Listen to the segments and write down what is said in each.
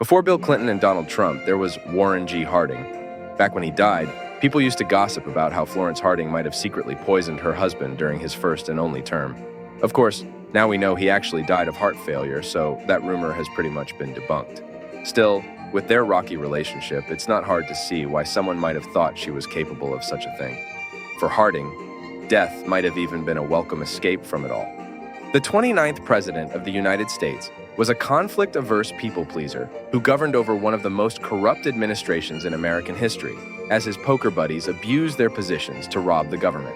Before Bill Clinton and Donald Trump, there was Warren G. Harding. Back when he died, people used to gossip about how Florence Harding might have secretly poisoned her husband during his first and only term. Of course, now we know he actually died of heart failure, so that rumor has pretty much been debunked. Still, with their rocky relationship, it's not hard to see why someone might have thought she was capable of such a thing. For Harding, death might have even been a welcome escape from it all. The 29th President of the United States was a conflict-averse people-pleaser who governed over one of the most corrupt administrations in American history, as his poker buddies abused their positions to rob the government.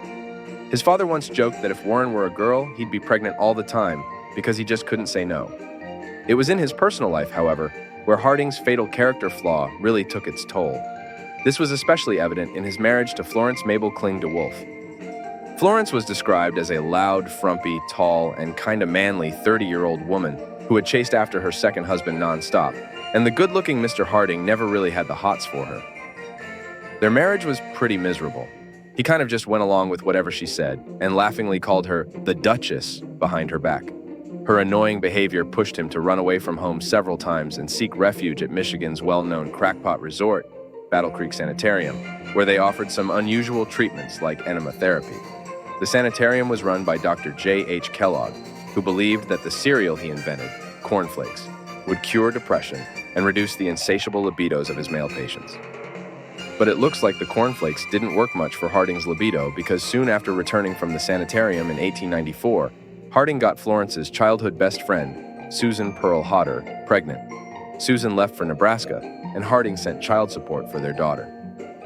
His father once joked that if Warren were a girl, he'd be pregnant all the time because he just couldn't say no. It was in his personal life, however, where Harding's fatal character flaw really took its toll. This was especially evident in his marriage to Florence Mabel Cling DeWolf. Florence was described as a loud, frumpy, tall, and kinda manly 30-year-old woman who had chased after her second husband nonstop, and the good-looking Mr. Harding never really had the hots for her. Their marriage was pretty miserable. He kind of just went along with whatever she said, and laughingly called her the Duchess behind her back. Her annoying behavior pushed him to run away from home several times and seek refuge at Michigan's well-known crackpot resort, Battle Creek Sanitarium, where they offered some unusual treatments like enema therapy. The sanitarium was run by Dr. J.H. Kellogg, who believed that the cereal he invented, cornflakes, would cure depression and reduce the insatiable libidos of his male patients. But it looks like the cornflakes didn't work much for Harding's libido because soon after returning from the sanitarium in 1894, Harding got Florence's childhood best friend, Susan Pearl Hodder, pregnant. Susan left for Nebraska, and Harding sent child support for their daughter.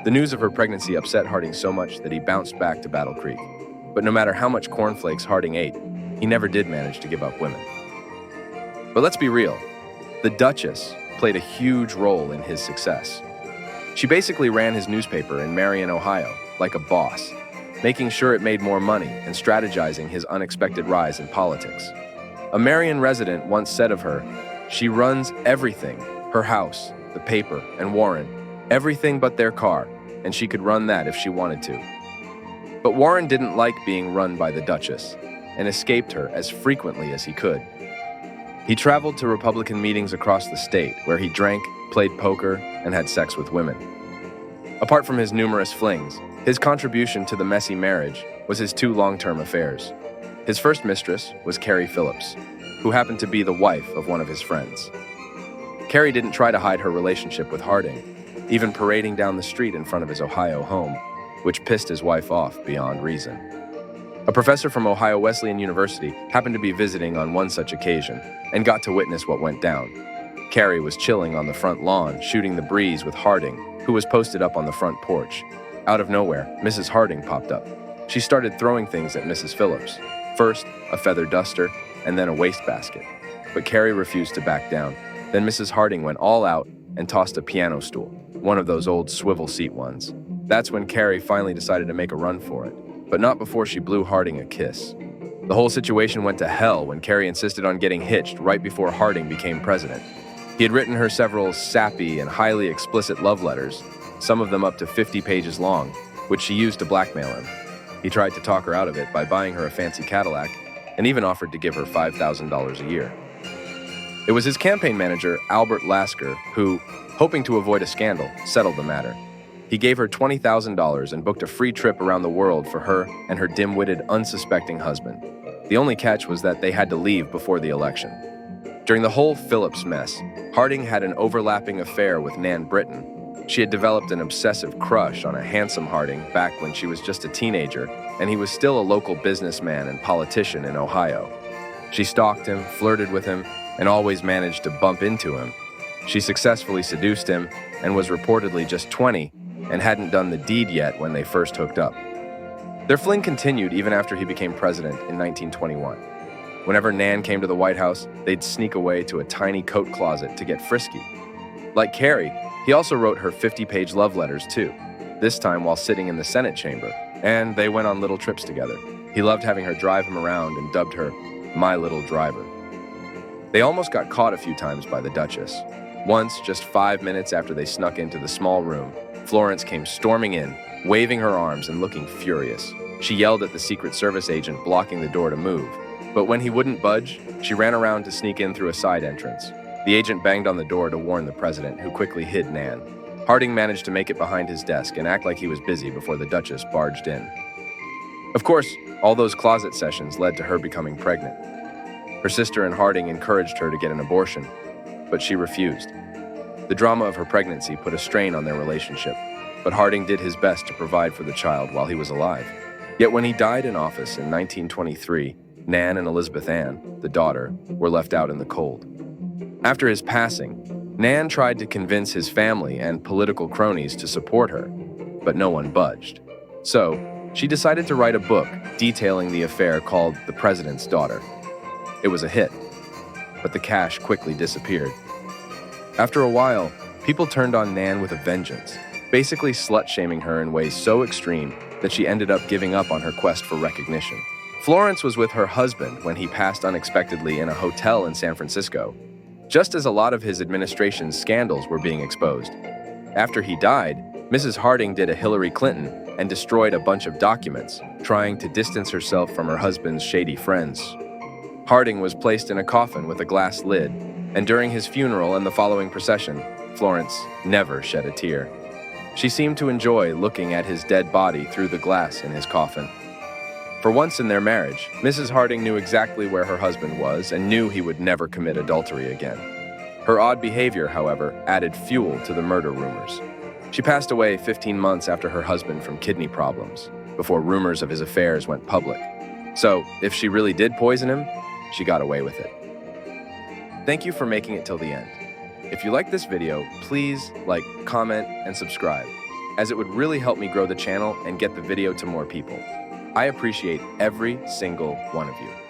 The news of her pregnancy upset Harding so much that he bounced back to Battle Creek. But no matter how much cornflakes Harding ate, he never did manage to give up women. But let's be real, the Duchess played a huge role in his success. She basically ran his newspaper in Marion, Ohio, like a boss, making sure it made more money and strategizing his unexpected rise in politics. A Marion resident once said of her, "She runs everything, her house, the paper, and Warren, everything but their car, and she could run that if she wanted to." But Warren didn't like being run by the Duchess and escaped her as frequently as he could. He traveled to Republican meetings across the state where he drank, played poker, and had sex with women. Apart from his numerous flings, his contribution to the messy marriage was his two long-term affairs. His first mistress was Carrie Phillips, who happened to be the wife of one of his friends. Carrie didn't try to hide her relationship with Harding, even parading down the street in front of his Ohio home, which pissed his wife off beyond reason. A professor from Ohio Wesleyan University happened to be visiting on one such occasion and got to witness what went down. Carrie was chilling on the front lawn, shooting the breeze with Harding, who was posted up on the front porch. Out of nowhere, Mrs. Harding popped up. She started throwing things at Mrs. Phillips. First, a feather duster, and then a wastebasket. But Carrie refused to back down. Then Mrs. Harding went all out and tossed a piano stool, one of those old swivel seat ones. That's when Carrie finally decided to make a run for it, but not before she blew Harding a kiss. The whole situation went to hell when Carrie insisted on getting hitched right before Harding became president. He had written her several sappy and highly explicit love letters, some of them up to 50 pages long, which she used to blackmail him. He tried to talk her out of it by buying her a fancy Cadillac and even offered to give her $5,000 a year. It was his campaign manager, Albert Lasker, who, hoping to avoid a scandal, settled the matter. He gave her $20,000 and booked a free trip around the world for her and her dim-witted, unsuspecting husband. The only catch was that they had to leave before the election. During the whole Phillips mess, Harding had an overlapping affair with Nan Britton. She had developed an obsessive crush on a handsome Harding back when she was just a teenager, and he was still a local businessman and politician in Ohio. She stalked him, flirted with him, and always managed to bump into him. She successfully seduced him and was reportedly just 20 and hadn't done the deed yet when they first hooked up. Their fling continued even after he became president in 1921. Whenever Nan came to the White House, they'd sneak away to a tiny coat closet to get frisky. Like Carrie, he also wrote her 50-page love letters too, this time while sitting in the Senate chamber, and they went on little trips together. He loved having her drive him around and dubbed her "my little driver." They almost got caught a few times by the Duchess. Once, just 5 minutes after they snuck into the small room, Florence came storming in, waving her arms and looking furious. She yelled at the Secret Service agent blocking the door to move, but when he wouldn't budge, she ran around to sneak in through a side entrance. The agent banged on the door to warn the president, who quickly hid Nan. Harding managed to make it behind his desk and act like he was busy before the Duchess barged in. Of course, all those closet sessions led to her becoming pregnant. Her sister and Harding encouraged her to get an abortion, but she refused. The drama of her pregnancy put a strain on their relationship, but Harding did his best to provide for the child while he was alive. Yet when he died in office in 1923, Nan and Elizabeth Ann, the daughter, were left out in the cold. After his passing, Nan tried to convince his family and political cronies to support her, but no one budged. So, she decided to write a book detailing the affair called The President's Daughter. It was a hit, but the cash quickly disappeared. After a while, people turned on Nan with a vengeance, basically slut-shaming her in ways so extreme that she ended up giving up on her quest for recognition. Florence was with her husband when he passed unexpectedly in a hotel in San Francisco, just as a lot of his administration's scandals were being exposed. After he died, Mrs. Harding did a Hillary Clinton and destroyed a bunch of documents, trying to distance herself from her husband's shady friends. Harding was placed in a coffin with a glass lid, and during his funeral and the following procession, Florence never shed a tear. She seemed to enjoy looking at his dead body through the glass in his coffin. For once in their marriage, Mrs. Harding knew exactly where her husband was and knew he would never commit adultery again. Her odd behavior, however, added fuel to the murder rumors. She passed away 15 months after her husband from kidney problems, before rumors of his affairs went public. So, if she really did poison him, she got away with it. Thank you for making it till the end. If you like this video, please like, comment, and subscribe, as it would really help me grow the channel and get the video to more people. I appreciate every single one of you.